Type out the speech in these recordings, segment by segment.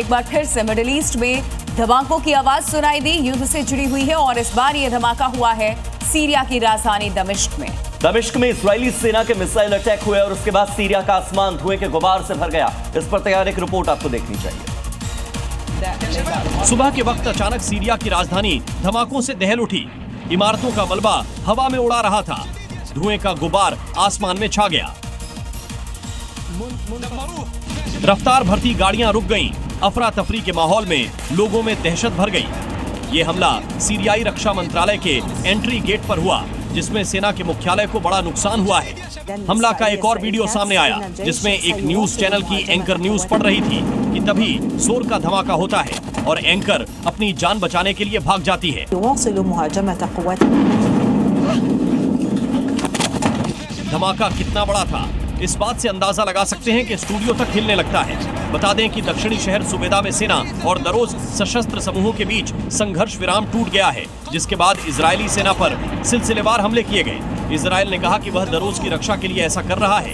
एक बार फिर से मिडिल ईस्ट में धमाकों की आवाज सुनाई दी। युद्ध से जुड़ी हुई है और इस बार यह धमाका हुआ है सीरिया की राजधानी दमिश्क में। दमिश्क में इजरायली सेना के मिसाइल अटैक हुए और उसके बाद सीरिया का आसमान धुएं के गुबार से भर गया। इस पर तैयार एक रिपोर्ट आपको देखनी चाहिए। सुबह के वक्त अचानक सीरिया की राजधानी धमाकों से दहल उठी। इमारतों का मलबा हवा में उड़ा रहा था, धुएं का गुबार आसमान में छा गया। रफ्तार भरती गाड़ियां रुक गईं। अफरा तफरी के माहौल में लोगों में दहशत भर गई। ये हमला सीरियाई रक्षा मंत्रालय के एंट्री गेट पर हुआ, जिसमें सेना के मुख्यालय को बड़ा नुकसान हुआ है। हमला का एक और वीडियो सामने आया, जिसमें एक न्यूज चैनल की एंकर न्यूज पढ़ रही थी कि तभी जोर का धमाका होता है और एंकर अपनी जान बचाने के लिए भाग जाती है। धमाका कितना बड़ा था, इस बात से अंदाजा लगा सकते हैं कि स्टूडियो तक हिलने लगता है। बता दें कि दक्षिणी शहर सुबेदा में सेना और दरोज सशस्त्र समूहों के बीच संघर्ष विराम टूट गया है, जिसके बाद इजरायली सेना पर सिलसिलेवार हमले किए गए। इजरायल ने कहा कि वह दरोज की रक्षा के लिए ऐसा कर रहा है।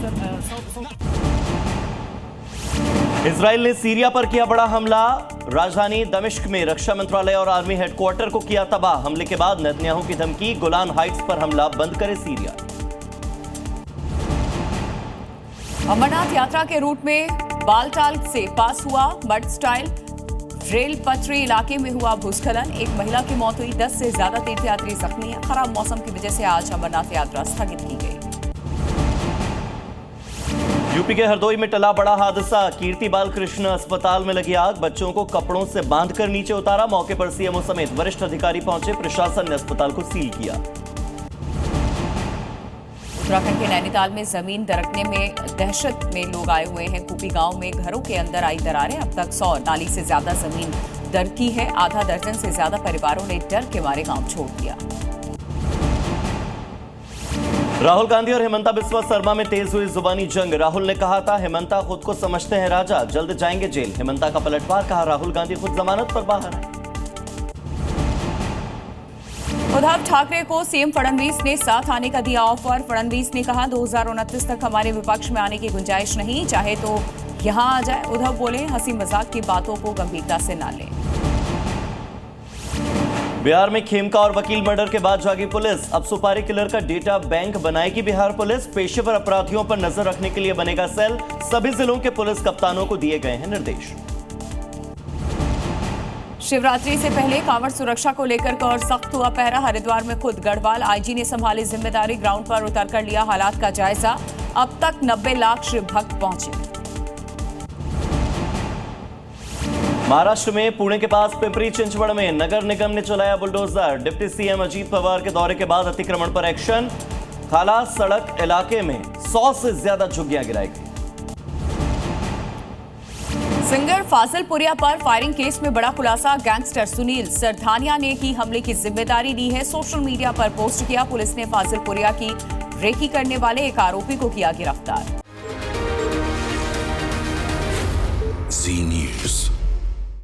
इजरायल ने सीरिया पर किया बड़ा हमला। राजधानी दमिश्क में रक्षा मंत्रालय और आर्मी हेडक्वार्टर को किया तबाह। हमले के बाद नेतन्याहू की धमकी, गोलान हाइट्स पर हमला बंद करे सीरिया। अमरनाथ यात्रा के रूट में बालटाल से पास हुआ मड स्टाइल रेल पटरी इलाके में हुआ भूस्खलन। एक महिला की मौत हुई, 10 से ज्यादा तीर्थयात्री जख्मी हैं। खराब मौसम की वजह से आज अमरनाथ यात्रा स्थगित की गई। यूपी के हरदोई में टला बड़ा हादसा। कीर्ति बाल कृष्ण अस्पताल में लगी आग। बच्चों को कपड़ों से बांधकर नीचे उतारा। मौके पर सीएमओ समेत वरिष्ठ अधिकारी पहुंचे। प्रशासन ने अस्पताल को सील किया। उत्तराखंड के नैनीताल में जमीन दरकने में दहशत में लोग आए हुए हैं। कुपी गांव में घरों के अंदर आई दरारें। अब तक 100 नाली से ज्यादा जमीन दरकी है। आधा दर्जन से ज्यादा परिवारों ने डर के मारे गांव छोड़ दिया। राहुल गांधी और हेमंता बिस्वा शर्मा में तेज हुई जुबानी जंग। राहुल ने कहा था, हेमंता खुद को समझते हैं राजा, जल्द जाएंगे जेल। हेमंता का पलटवार, कहा राहुल गांधी खुद जमानत पर बाहर है। उद्धव ठाकरे को सीएम फडणवीस ने साथ आने का दिया ऑफर। फडणवीस ने कहा 2029 तक हमारे विपक्ष में आने की गुंजाइश नहीं, चाहे तो यहां आ जाए। उद्धव बोले, हंसी मजाक की बातों को गंभीरता से ना लें। बिहार में खेमका और वकील मर्डर के बाद जागी पुलिस। अब सुपारी किलर का डेटा बैंक बनाएगी बिहार पुलिस। पेशेवर अपराधियों पर नजर रखने के लिए बनेगा सेल। सभी जिलों के पुलिस कप्तानों को दिए गए हैं निर्देश। शिवरात्रि से पहले कांवड़ सुरक्षा को लेकर और सख्त हुआ पहरा। हरिद्वार में खुद गढ़वाल आईजी ने संभाली जिम्मेदारी। ग्राउंड पर उतरकर लिया हालात का जायजा। अब तक 90 लाख शिव भक्त पहुंचे। महाराष्ट्र में पुणे के पास पिंपरी चिंचवड़ में नगर निगम ने चलाया bulldozer. Deputy CM Ajit Pawar के दौरे के बाद अतिक्रमण पर एक्शन। खाला सड़क इलाके में 100 से ज्यादा झुग्गियां गिराई गई। सिंगर फाजिल पुरिया पर फायरिंग केस में बड़ा खुलासा। गैंगस्टर सुनील सरधानिया ने की हमले की जिम्मेदारी ली है। सोशल मीडिया पर पोस्ट किया। पुलिस ने फाजिल पुरिया की रेकी करने वाले एक आरोपी को किया गिरफ्तार।